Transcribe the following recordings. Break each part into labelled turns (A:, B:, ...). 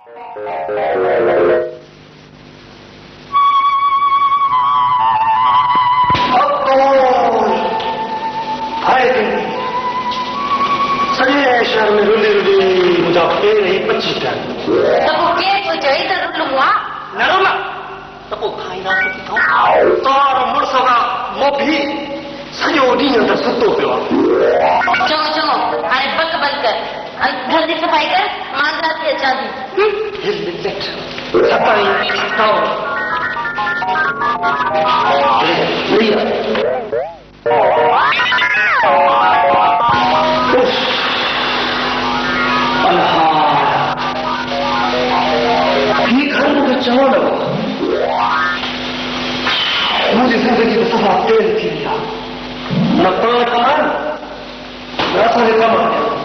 A: सॼे शहर में रुली रुली मुंहिंजा पेर ई पची पिया
B: त पोइ केरु पोइ चई त रुलूं आहे
A: न रुला त पोइ खाईंदासीं किथां तार मुड़ुस खां मोभी सॼो ॾींहुं त सुतो पियो आहे
B: चङो चङो हाणे बक बंदि कर घर जी सफ़ाई कर मां राति थी अचां थी
A: सफ़ाई चवण मुंहिंजी ज़िंदगी में सफ़ा तेल थी वई आहे न पाण कमाइनि न असांखे कमाइनि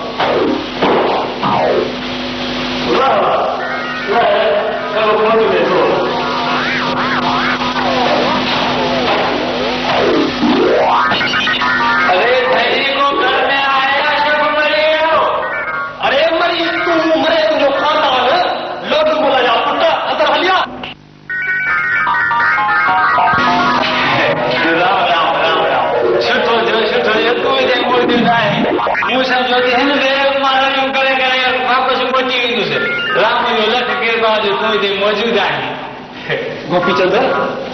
A: अरे भाई को घर में आया जब मरे हो अरे मरी तू मरे तुझो खाता लोग बोला जा पुट अंदर हलिया राम राम राम राम सुठो जो तू दे मोदी जाए न्यू समझो कि हिन बेर मारो करे करे वापस पहुंची वेंदुसि राम जो लख कृपा जो तू दे मौजूद आहे गोपी चंद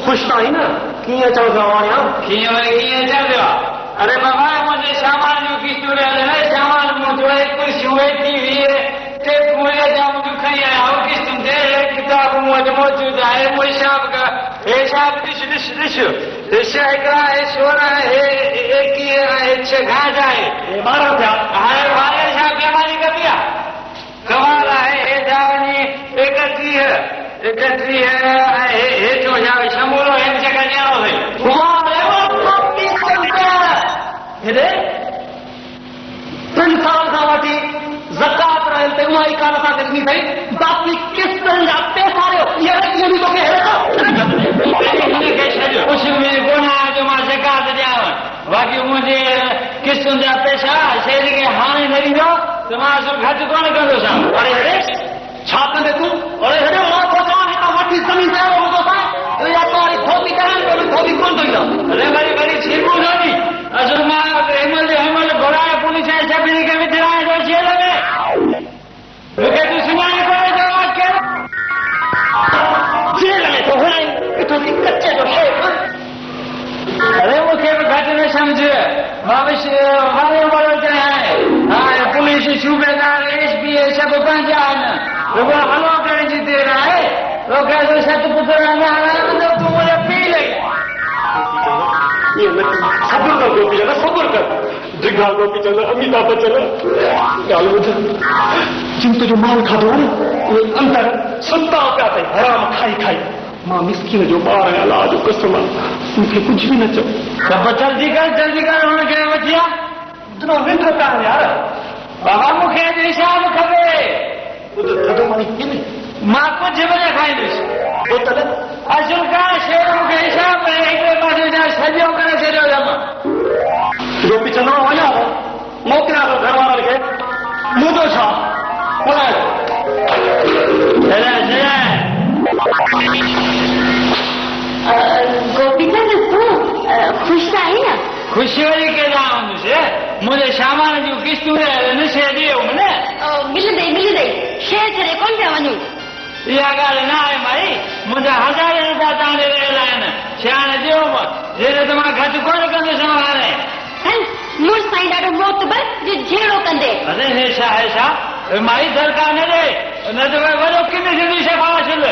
A: खुश तो आई ना कीअं चवंदो आहियां कीअं वरी कीअं चवंदो अरे बाबा मुझे सामान जो किस्तू है सामान मुझे कुर्सियों टीवी ते पूरे जाम जो खई आया हो किस्तू दे किताब मुझे मौजूद है वो हिसाब का हिसाब दिस एकरा है सोना है एक ही है छह घाट है 12 क्या है 12 हिसाब के हमारी कबिया कमाल है हे जावनी 31 है हे जो जावे समूरो है जगह जाओ है हेॾे 3 साल खां वठी ज़कात रहल ते उहा ई कान असांखे ॾिनी अथई बाक़ी किस्तनि जा पैसा ॾियो इहो बि तोखे हिनखे छॾियो कुझु बि कोन आहे जो मां ज़कात ॾियांव बाक़ी मुंहिंजे किस्तुनि जा पैसा शहर खे हाणे न ॾींदो त मां घटि कोन कंदोसांव अरे हेॾे छा कंदे तूं अरे हेॾे मां थो चवां हितां वठी ज़मीन ते हूंदो धोबी कराइण धोबी कोन थो ईंदो अरे वरी छिकूं धोबी असुल मां हिमल घुराए पुलिस ऐं सभिनी खे विझराए थो जेल में मूंखे तूं सुञाणे कोन्हे जेल में थो घुराई किथो थी कचे जो शेख अरे मूंखे बि घटि न सम्झ मां बि वारो चयां हाणे पुलिस सूबेदार SP सभु पंहिंजा आहिनि रुॻो हलो करण जी देरि आहे तोखे तो सतपुत्र तूं मुझे पी लई सब्र कर गोपी चंद सब्र कर जिघा गोपी चंद अमिताभ बच्चन ॻाल्हि ॿुध जिन तुंहिंजो माल खाधो आहे न उहे अंदर सुता पिया अथई हराम खाई खाई मां मिसकिन जो ॿार आहियां अलाह जो कसम मूंखे कुझु बि न चओ त जल्दी कर हुनखे वठी आ तुंहिंजो निंड पिया यार बाबा मूंखे हिसाब खपे ॿुध थधो पाणी मां कुझु बि न खाईंदुसि असुल का शेर मूंखे हिसाब हिकिड़े पासे जा सॼो करे छॾियो जमा गोपी चंद वञा थो मोकिलियां थो घर वारनि खे मुंहिंजो छा
B: गोपी चंद तूं ख़ुशि त आई न
A: ख़ुशी वरी केॾां हूंदुसि मुंहिंजे सामान जूं किस्तूं न शइ ॾियूं न
B: मिलंदई शइ छॾे कोन पिया वञूं
A: इहा ॻाल्हि न आहे माई मुंहिंजा 1000 रुपया तव्हांजे रहियल आहिनि सियाणे ॾियो जॾहिं त मां घटि कोन कंदुसि हाणे
B: मुड़ुस साईं ॾाढो मोतबर जो जहिड़ो कंदे
A: अरे हे छा माई दरकार न ॾे न त वॾो किन सिंधी से फासिल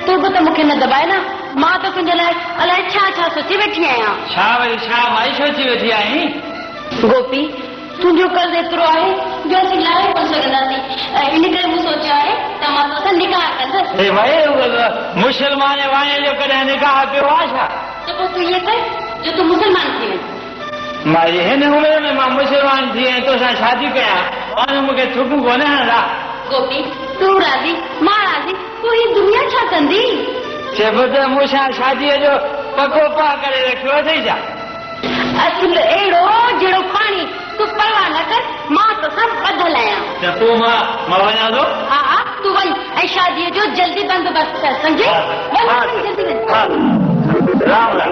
B: तूं बि त मूंखे न दॿाए न मां त तुंहिंजे लाइ अलाए छा सोचे वेठी आहियां
A: छा माई सोची वेठी आहीं
B: गोपी तुंहिंजो कर्ज़ एतिरो आहे जो असीं लाहे कोन सघंदासीं इन करे मूं सोचियो आहे त मां तोसां निकाह कंदसि
A: मुस्लमान वाणे जो कॾहिं निकाह पियो आहे छा
B: त पोइ तूं इएं कर जो तूं मुस्लमान थी वञ
A: माई हिन उमिरि में मां मुस्लमान थी ऐं तोसां शादी कयां हाणे मूंखे थुकूं कोन्हे हणंदा
B: गोपी तूं राज़ी मां राज़ी पोइ हीअ दुनिया छा कंदी
A: चइबो त मूंसां शादीअ जो पको पा करे रखियो अथई छा
B: असुल अहिड़ो जहिड़ो पाणी तूं परवाह न कर मां तोसां ॿधल आहियां
A: त पोइ मां वञा थो
B: हा तू वञ ऐं शादीअ जो जल्दी बंदोबस्त कर सम्झी जल्दी वञ
A: राम राम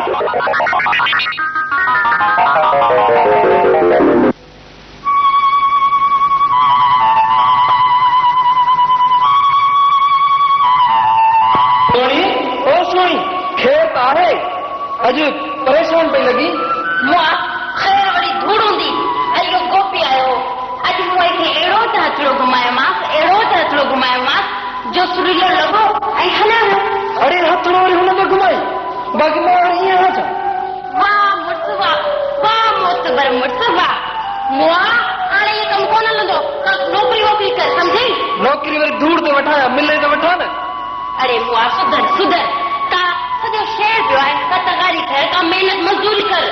C: सोनी खेत आहे अॼु परेशान पई लॻी
B: मुआ ख़ैर वरी धूड़ हूंदी ऐं इहो गोपी आयो अॼु मूं खे अहिड़ो त हथड़ो घुमायोमांसि जो सुरीलो लॻो ऐं हलियो
C: अरे हथड़ो वरी हुन में घुमाई बाक़ी मां वरी ईअं न छा
B: वाह मोतबर वाह मुआ हाणे इहो कमु कोन हलंदो नौकिरी वोकिरी कर सम्झी
C: नौकिरी वरी धूड़ ते वठाया मिले त वठा न
B: अरे मुआ सुधर का सॼो शहर पियो आहे का तगारी कर का महिनत मज़दूरी कर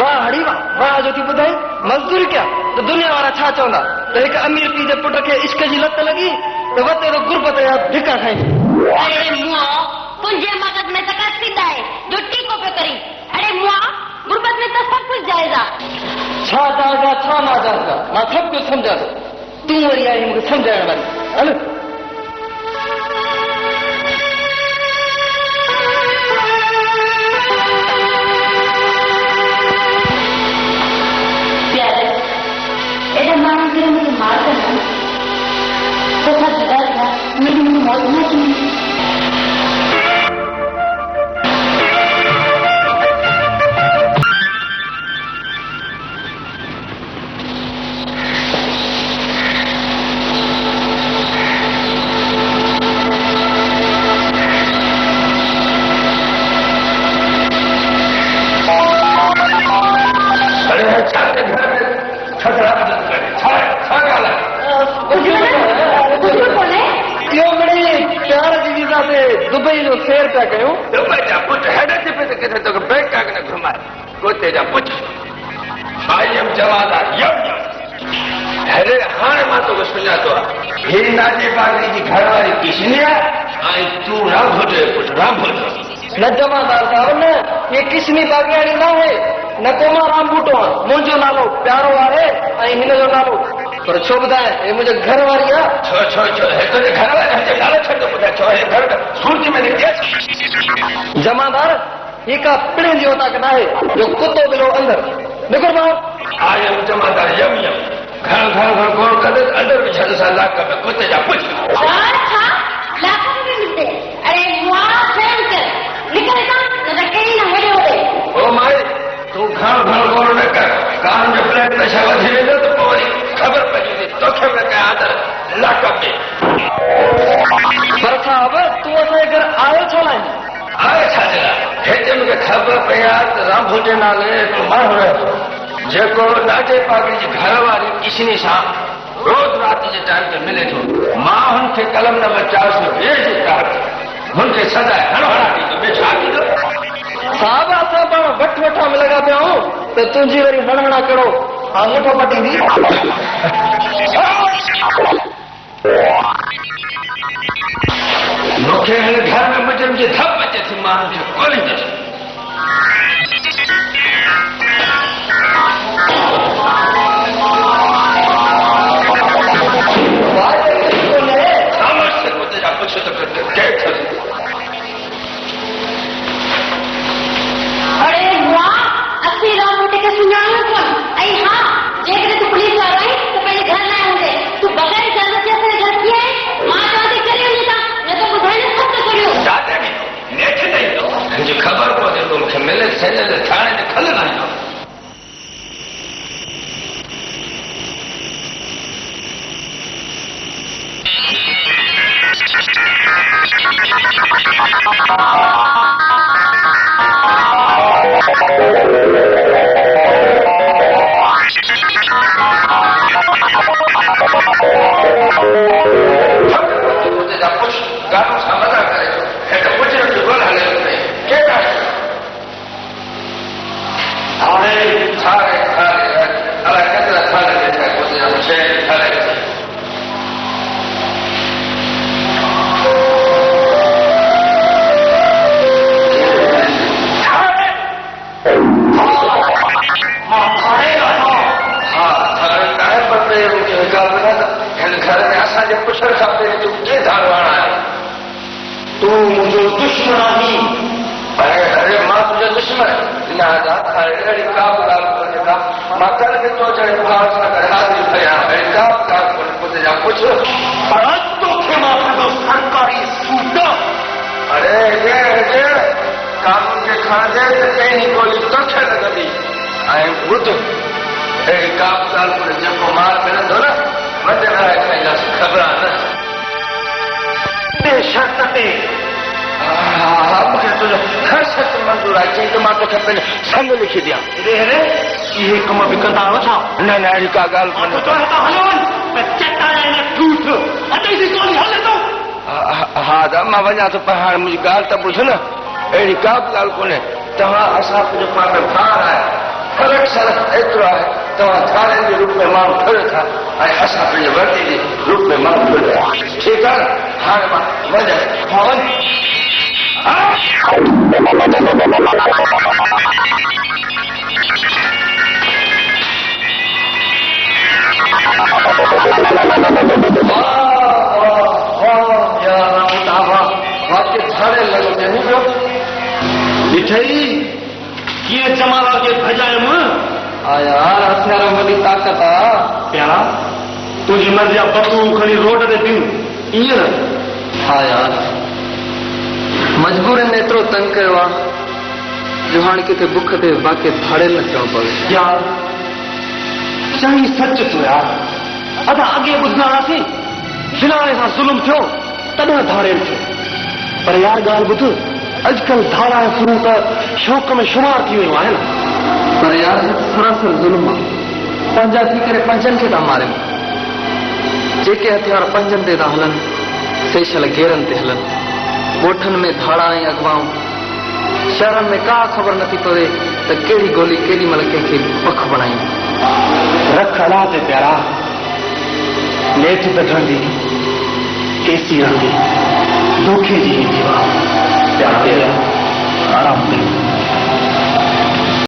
C: वाह हड़ी वाह जो थी ॿुधाई मज़दूरी कया त दुनिया वारा छा चवंदा त हिकु अमीर पीउ जे पुट खे इश्क जी लत लॻी त वते तो गुरबत जा धिका खाईंदी
B: अरे मुआ तुंहिंजे मगज में त का सिद्ध आहे जो टीको पियो करी अरे मुआ गुरबत में त सभु कुझु जाइज़ आहे
C: छा जाइज़ा छा नाजाइज़ मां सभु कुझु सम्झां थो तूं वरी आई मूंखे सम्झाइण वारी हल
B: मुझे मार कर तो सब जुदा था मेरी मौत न की दुबई जो सैर पिया कयूं
A: दुबई जा पुट हेड ते पे किथे तो बैंकाक न घुमाए कोते जा पुट आईएम जवादा यम अरे हाणे मां तो सुञा तो हे नाजे बागरी जी घरवारी किशनिया आई तू राम भोटे पुट राम भोटे
C: न जमादार साहब न ये किशनी बागयाड़ी न है न को मां राम बूटो मुंहिंजो नालो प्यारो आहे ऐं हिन जो नालो पर छो ॿुधाए हे मुंहिंजे घर वारी आहे
A: छो हे तुंहिंजे घर वारी जो नालो छो ॿुधाए छो हे घर सूरती में निकिरे
C: जमादार ये का पिणे जी औताक न आहे जो कुतो मिलो अंदर निकिर मां
A: आयम जमादार यम घर गोल करे अंदर विछड़ सा लाक में कुत्ते जा पुछ
B: अच्छा लाख में भी मिलते अरे मुआ सहन कर निकल ना न कहीं ना हेड़े होए
A: ओ माई तू घर गोल न कर कान जो ब्लड प्रेशर वधी वेंदो तो पोइ खबर पई तोखे में क्या अंदर लाक में
C: पर साहब तू असांजे घर आयो छो लाइ
A: आए छा जरा हेते मूंखे ख़बर पई आहे त राम भोटे नाले हिकु माण्हू रहे जेको नाजे पागड़ी जी घर वारी किशनी सां रोज़ राति जे टाइम ते मिले थो मां हुनखे कलम नंबर 402 जे तहत हुनखे सदा हणा ॾींदो ॿियो छा ॾींदो
C: साहब असां पाण वठा में लॻा पिया आहियूं त तुंहिंजी वरी हणा कहिड़ो हा मुठो पटींदी
A: मूंखे हिन घर में मुजरिम जी धप अचे थी मां हुनखे ॻोल्हींदुसि
B: अरे वाह असली राम भोटे के सुञाणो कोन ऐं हा जेकॾहिं तूं पुलिस वारो आहीं त पंहिंजे घर न हूंदे तूं बग़ैर इजाज़त जे असांजे घर कीअं आहे मां चवां थी करे वञे था न त ॿुधाइण सख़्त करियो
A: नेठ न ईंदो मुंहिंजी ख़बर पवंदी तो मूंखे मिले सैले थाणे ते खल न ईंदो घर में
D: असांजे पुछण खां पहिरीं तूं कीअं धारो आणायो?
A: तूं मुंहिंजो दुश्मन आहीं।
D: अरे मां तुंहिंजो दुश्मन? न अहिड़ी का बि ॻाल्हि कोन्हे का। मां कल्ह बि तो जहिड़े भाउ सां गॾु हाज़िर थियां। अहिड़ी का बि ॻाल्हि कोन्हे। पुट जा पुछ।
A: पर तोखे मां पंहिंजो सरकारी सूट।
D: अरे जे कानून खे खणंदे त पहिरीं गोली तोखे लॻंदी। ऐं ॿुध, अहिड़ी का बि ॻाल्हि कोन्हे। जेको माल मिलंदो न वॾे राय खाईंदासीं, ख़बर आहे न?
A: शर्त ते।
D: हा, मूंखे तुंहिंजो हर शर्त मंज़ूर आहे। चई त मां तोखे पंहिंजो संग लिखी ॾियां।
A: इहे कम बि कंदा आहियो छा?
D: न न, अहिड़ी का ॻाल्हि कोन्हे। हा दा, मां वञा थो, पर हाणे मुंहिंजी ॻाल्हि त ॿुध न। अहिड़ी का बि ॻाल्हि कोन्हे। तव्हां असां पंहिंजो पाण में भाउ आहे। फर्क़ु सिर्फ़ु एतिरो आहे, तव्हां थाने जे रूप में माण्हू फिरो था ऐं असां पंहिंजे वर्दी जे रूप में माण्हू फिरो था। ठीकु आहे न? हाणे मां वञा। हा वञ।
A: मिठई कीअं जमाला खे भॼायमि?
C: यार हथियार वॾी ताक़त आहे।
A: प्यारा, तुंहिंजी मर्ज़ी बतूं खणी रोड ते पियूं ईअं न?
C: हा यार, मजबूरनि एतिरो तंग कयो आहे जो हाणे किथे बुख ते बाक़ी भाड़े न थियणो पवे।
A: यार चङी सच थियो यार। असां अॻे ॿुधंदा हुआसीं खिलाड़े सां ज़ुल्म थियो तॾहिं धाड़ेल थियो। पर यार ॻाल्हि ॿुध, अॼुकल्ह धाड़ा ऐं फ्रूट शौक़ में शुमार थी वियो आहे न।
C: पर यार सरासर ज़ुल्म आहे। पंहिंजा थी करे पंजनि खे था मारनि। जेके हथियार पंजनि ते था हलनि, सेशल घेरनि ते हलनि। ॻोठनि में धाड़ा ऐं अॻवाऊं। शहरनि में का ख़बर नथी पवे त कहिड़ी गोली केॾी महिल कंहिंखे पख बणाई।
A: रख अला ते प्यारा, नेठ कढंदी केसी रहंदी, धोखे जी दीवार। प्यारा आराम कयो।